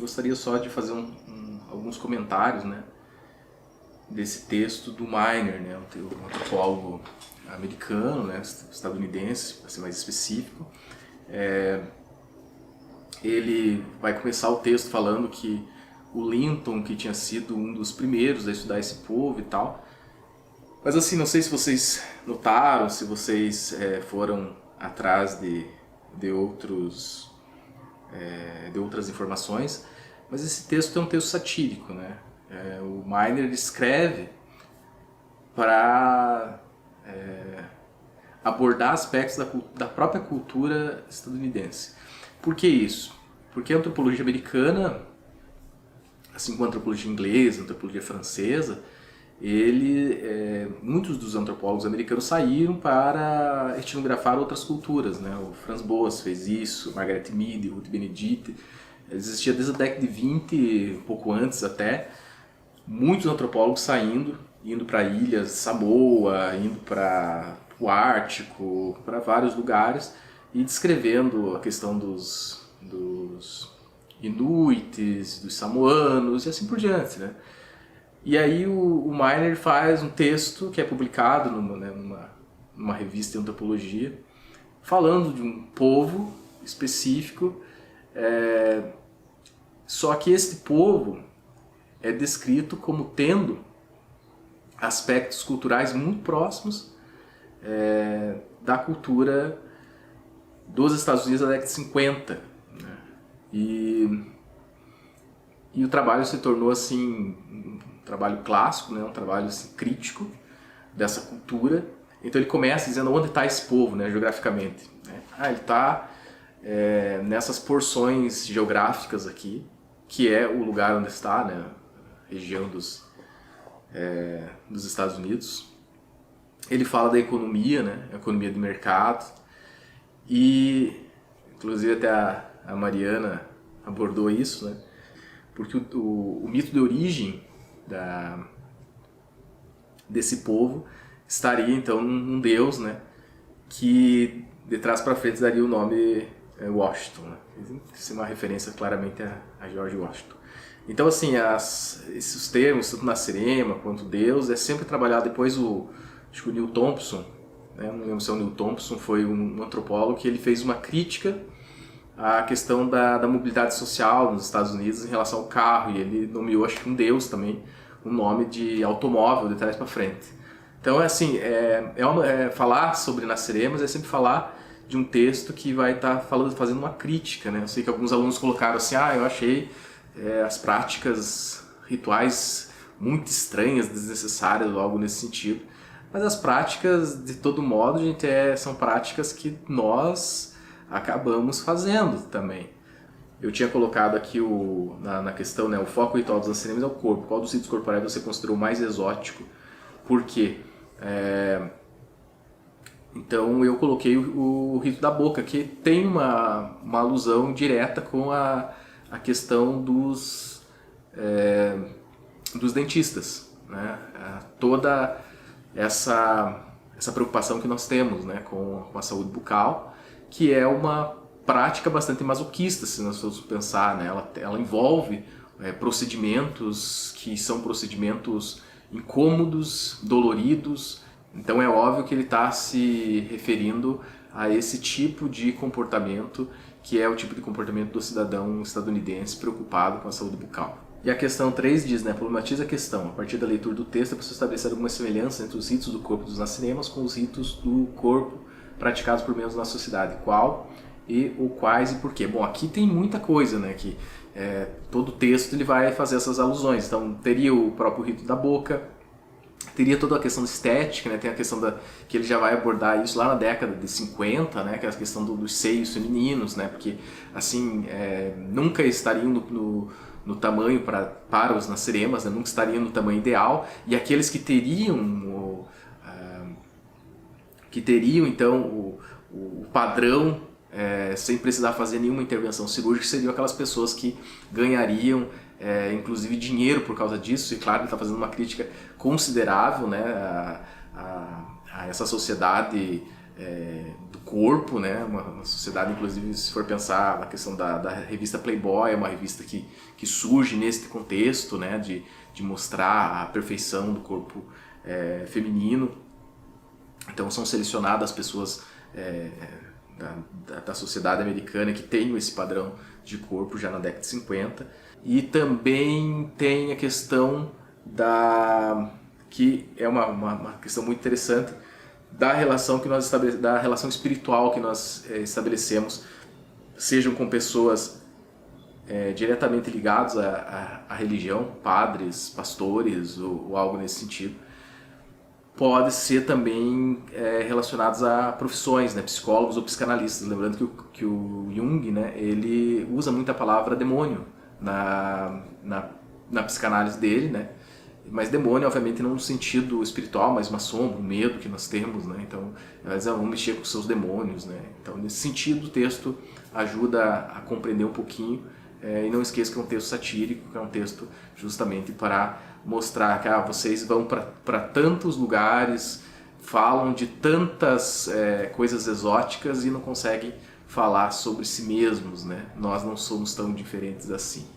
gostaria só de fazer alguns comentários, né, desse texto do Miner, né, um antropólogo americano, né, estadunidense, para ser mais específico. Ele vai começar o texto falando que o Linton, que tinha sido um dos primeiros a estudar esse povo e tal. Mas assim, não sei se vocês notaram, se vocês foram atrás de outras informações, mas esse texto é um texto satírico, né? O Miner escreve para abordar aspectos da própria cultura estadunidense. Por que isso? Porque a antropologia americana, assim como a antropologia inglesa, a antropologia francesa, muitos dos antropólogos americanos saíram para etnografar outras culturas, né? O Franz Boas fez isso, Margaret Mead, Ruth Benedict. Existia desde a década de 20, um pouco antes até, muitos antropólogos indo para ilhas Samoa, indo para o Ártico, para vários lugares, e descrevendo a questão dos Inuits, dos Samoanos e assim por diante, né? E aí o Miner faz um texto que é publicado numa revista de antropologia, falando de um povo específico, só que este povo é descrito como tendo aspectos culturais muito próximos da cultura dos Estados Unidos da década de 50. Né? E o trabalho se tornou assim um trabalho clássico, né? Um trabalho assim, crítico dessa cultura. Então ele começa dizendo onde está esse povo, né, geograficamente. Né? Ele está nessas porções geográficas aqui, que é o lugar onde está, né, a região dos Estados Unidos. Ele fala da economia, né, a economia de mercado, e inclusive até a Mariana abordou isso, né, porque o mito de origem desse povo estaria então num deus, né, que de trás para frente daria o nome Washington, né? Isso é uma referência claramente a George Washington. Então assim, esses termos, tanto Nasirema quanto Deus, é sempre trabalhado. Depois acho que o Neil Thompson, né, não lembro se é o Neil Thompson, foi um antropólogo que ele fez uma crítica à questão da mobilidade social nos Estados Unidos em relação ao carro, e ele nomeou, acho que um deus também, um nome de automóvel de trás para frente. Então assim, falar sobre Nasirema é sempre falar de um texto que vai estar fazendo uma crítica, né? Eu sei que alguns alunos colocaram assim, eu achei as práticas rituais muito estranhas, desnecessárias, ou algo nesse sentido. Mas as práticas, de todo modo, gente, são práticas que nós acabamos fazendo também. Eu tinha colocado aqui na questão, né, o foco ritual dos Nasirema é o corpo. Qual dos ritos corporais você considerou mais exótico? Por quê? Então eu coloquei o rito da boca, que tem uma alusão direta com a questão dos dentistas, né? Toda essa preocupação que nós temos, né, com a saúde bucal, que é uma prática bastante masoquista, se nós formos pensar, né? Ela envolve procedimentos que são procedimentos incômodos, doloridos. Então é óbvio que ele está se referindo a esse tipo de comportamento, que é o tipo de comportamento do cidadão estadunidense preocupado com a saúde bucal. E a questão 3 diz, né, problematiza a questão. A partir da leitura do texto é possível estabelecer alguma semelhança entre os ritos do corpo dos Nasiremas com os ritos do corpo praticados por membros da sociedade. Qual e ou quais e por quê? Bom, aqui tem muita coisa, né, que todo o texto ele vai fazer essas alusões. Então teria o próprio rito da boca, teria toda a questão estética, né? Tem a questão que ele já vai abordar isso lá na década de 50, né? Que é a questão dos seios femininos, né? Porque assim, nunca estariam no tamanho para os Nasiremas, né? Nunca estariam no tamanho ideal, e aqueles que teriam então o padrão sem precisar fazer nenhuma intervenção cirúrgica seriam aquelas pessoas que ganhariam inclusive dinheiro por causa disso. E claro, ele está fazendo uma crítica considerável, né, a essa sociedade do corpo, né? Uma sociedade, inclusive, se for pensar a questão da revista Playboy, é uma revista que surge nesse contexto, né? De mostrar a perfeição do corpo feminino. Então são selecionadas pessoas da sociedade americana que tem esse padrão de corpo já na década de 50. E também tem a questão que é uma questão muito interessante, da relação da relação espiritual que nós estabelecemos, sejam com pessoas diretamente ligados à religião, padres, pastores ou algo nesse sentido. Pode ser também relacionados a profissões, né, psicólogos ou psicanalistas. Lembrando que o Jung, né, ele usa muito a palavra demônio na psicanálise dele, né? Mas demônio, obviamente, não no sentido espiritual, mas uma sombra, um medo que nós temos, né? Então, elas vão mexer com os seus demônios, né? Então, nesse sentido, o texto ajuda a compreender um pouquinho. E não esqueça que é um texto satírico, que é um texto justamente para mostrar que vocês vão para tantos lugares, falam de tantas coisas exóticas e não conseguem falar sobre si mesmos, né? Nós não somos tão diferentes assim.